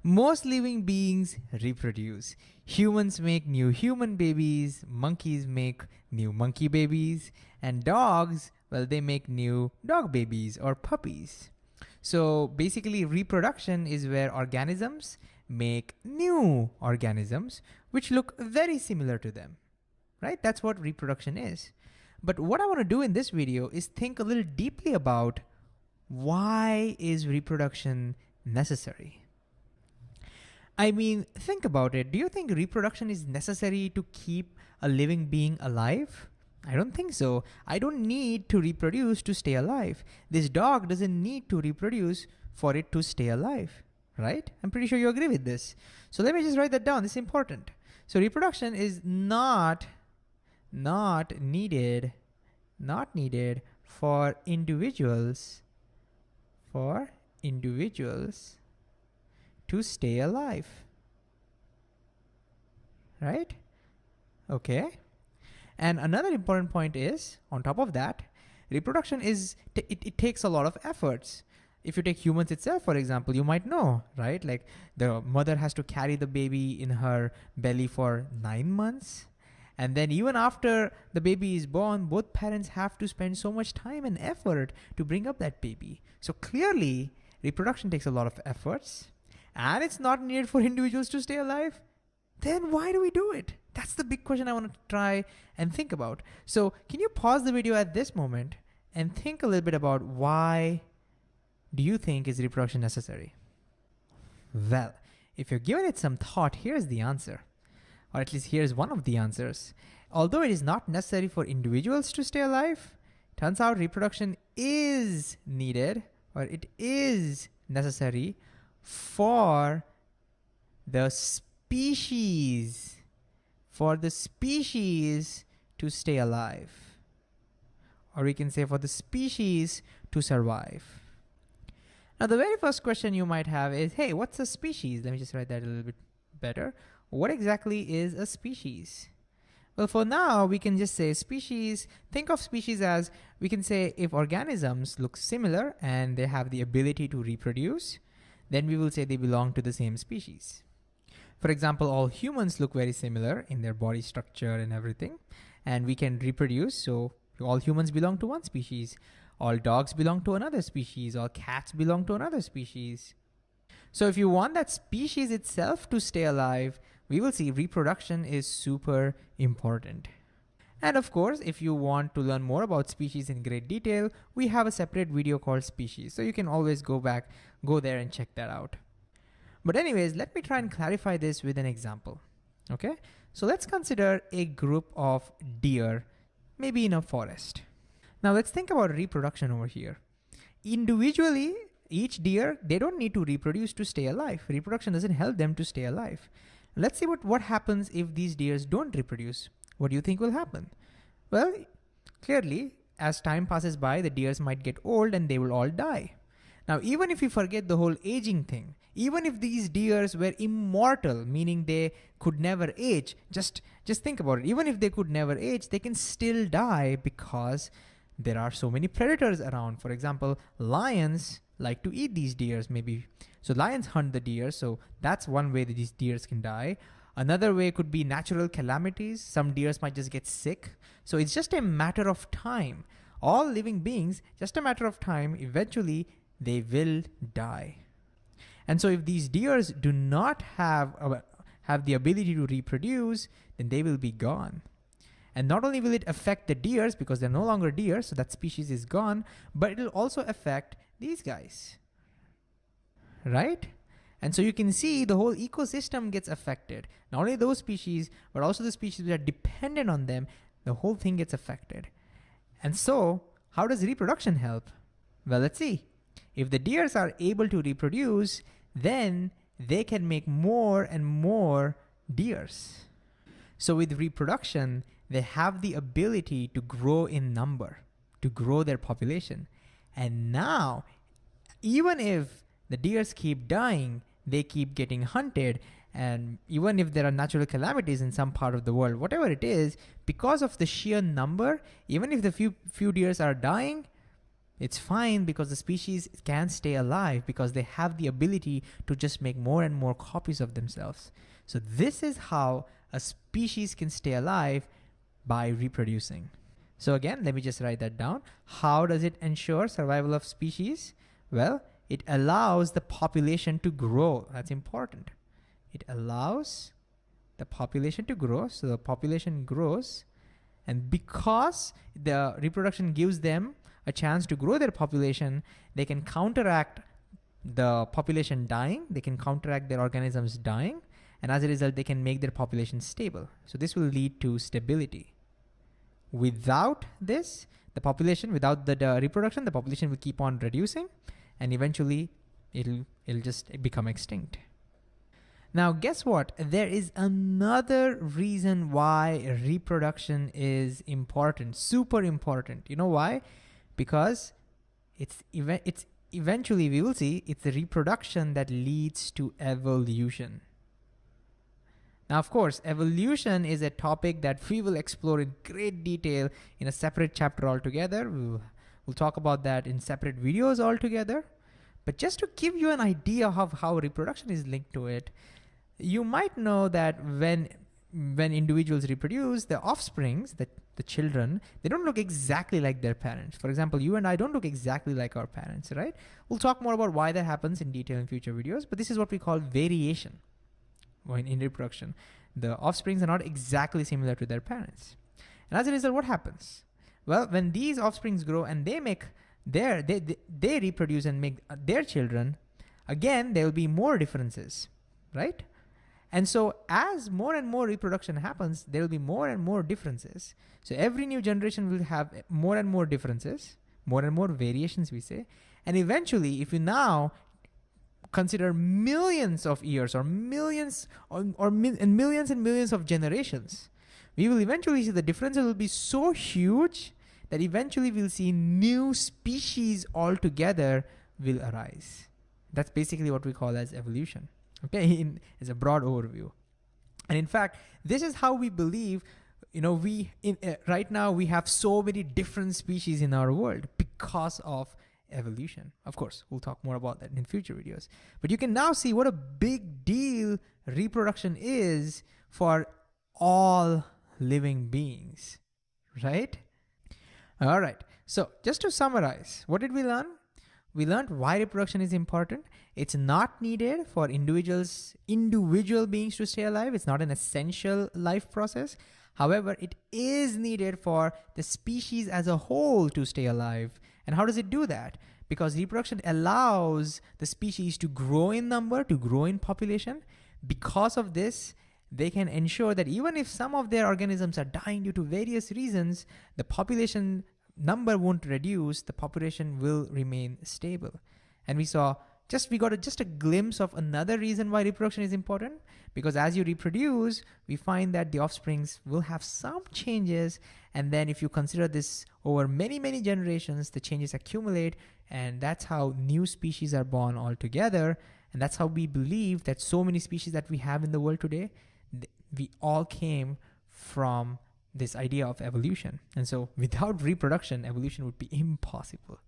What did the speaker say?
Most living beings reproduce. Humans make new human babies, monkeys make new monkey babies, and dogs, well, they make new dog babies or puppies. So basically, reproduction is where organisms make new organisms which look very similar to them, right? That's what reproduction is. But what I want to do in this video is think a little deeply about why is reproduction necessary? I mean, think about it. Do you think reproduction is necessary to keep a living being alive? I don't think so. I don't need to reproduce to stay alive. This dog doesn't need to reproduce for it to stay alive, right? I'm pretty sure you agree with this. So let me just write that down. This is important. So reproduction is not needed for individuals to stay alive, right? Okay. And another important point is, on top of that, reproduction is, it takes a lot of efforts. If you take humans itself, for example, you might know, right? Like the mother has to carry the baby in her belly for 9 months. And then even after the baby is born, both parents have to spend so much time and effort to bring up that baby. So clearly, reproduction takes a lot of efforts and it's not needed for individuals to stay alive. Then why do we do it? That's the big question I want to try and think about. So can you pause the video at this moment and think a little bit about why do you think is reproduction necessary? Well, if you're giving it some thought, here's the answer. Or at least here's one of the answers. Although it is not necessary for individuals to stay alive, turns out reproduction is needed, or it is necessary for the species, to stay alive. Or we can say for the species to survive. Now, the very first question you might have is, hey, what's a species? Let me just write that a little bit better. What exactly is a species? Well, for now, we can just say species. Think of species as, we can say if organisms look similar and they have the ability to reproduce, then we will say they belong to the same species. For example, all humans look very similar in their body structure and everything, and we can reproduce. So all humans belong to one species. All dogs belong to another species. All cats belong to another species. So if you want that species itself to stay alive, we will see reproduction is super important. And of course, if you want to learn more about species in great detail, we have a separate video called species. So you can always go there and check that out. But anyways, let me try and clarify this with an example. Okay, so let's consider a group of deer, maybe in a forest. Now let's think about reproduction over here. Individually, each deer, they don't need to reproduce to stay alive. Reproduction doesn't help them to stay alive. Let's see what happens if these deers don't reproduce. What do you think will happen? Well, clearly, as time passes by, the deers might get old and they will all die. Now, even if you forget the whole aging thing, even if these deers were immortal, meaning they could never age, just think about it. Even if they could never age, they can still die because there are so many predators around. For example, lions like to eat these deers maybe. So lions hunt the deer, so that's one way that these deers can die. Another way could be natural calamities. Some deers might just get sick. So it's just a matter of time. All living beings, just a matter of time, eventually they will die. And so if these deers do not have the ability to reproduce, then they will be gone. And not only will it affect the deers because they're no longer deer, so that species is gone, but it will also affect these guys, right? And so you can see the whole ecosystem gets affected. Not only those species, but also the species that are dependent on them, the whole thing gets affected. And so how does reproduction help? Well, let's see. If the deers are able to reproduce, then they can make more and more deers. So with reproduction, they have the ability to grow in number, to grow their population. And now, even if the deers keep dying, they keep getting hunted, and even if there are natural calamities in some part of the world, whatever it is, because of the sheer number, even if the few deers are dying, It's fine because the species can stay alive because they have the ability to just make more and more copies of themselves. So this is how a species can stay alive, by reproducing. So again, let me just write that down. How does it ensure survival of species? Well, it allows the population to grow. That's important. It allows the population to grow. So the population grows, and because the reproduction gives them a chance to grow their population, they can counteract the population dying, they can counteract their organisms dying, and as a result, they can make their population stable. So this will lead to stability. Without this, the population, without the reproduction, the population will keep on reducing, and eventually it'll just become extinct. Now, guess what? There is another reason why reproduction is important, super important. You know why? Because it's eventually, we will see, it's the reproduction that leads to evolution. Now, of course, evolution is a topic that we will explore in great detail in a separate chapter altogether. We'll talk about that in separate videos altogether. But just to give you an idea of how reproduction is linked to it, you might know that when individuals reproduce, the offsprings, the children, they don't look exactly like their parents. For example, you and I don't look exactly like our parents, right? We'll talk more about why that happens in detail in future videos, but this is what we call variation in reproduction. The offsprings are not exactly similar to their parents. And as a result, what happens? Well, when these offsprings grow and they make they reproduce and make their children, again, there will be more differences, right? And so as more and more reproduction happens, there will be more and more differences. So every new generation will have more and more differences, more and more variations, we say. And eventually, if you now consider millions of years or millions and millions of generations, we will eventually see the differences will be so huge that eventually we'll see new species altogether will arise. That's basically what we call as evolution. Okay, it's a broad overview. And in fact, this is how we believe, right now we have so many different species in our world because of evolution. Of course, we'll talk more about that in future videos. But you can now see what a big deal reproduction is for all living beings, right? All right, so just to summarize, what did we learn? We learned why reproduction is important. It's not needed for individual beings to stay alive. It's not an essential life process. However, it is needed for the species as a whole to stay alive. And how does it do that? Because reproduction allows the species to grow in number, to grow in population. Because of this, they can ensure that even if some of their organisms are dying due to various reasons, the population number won't reduce, the population will remain stable. And we got just a glimpse of another reason why reproduction is important, because as you reproduce, we find that the offsprings will have some changes, and then if you consider this over many, many generations, the changes accumulate, and that's how new species are born altogether. And that's how we believe that so many species that we have in the world today, we all came from this idea of evolution. And so without reproduction, evolution would be impossible.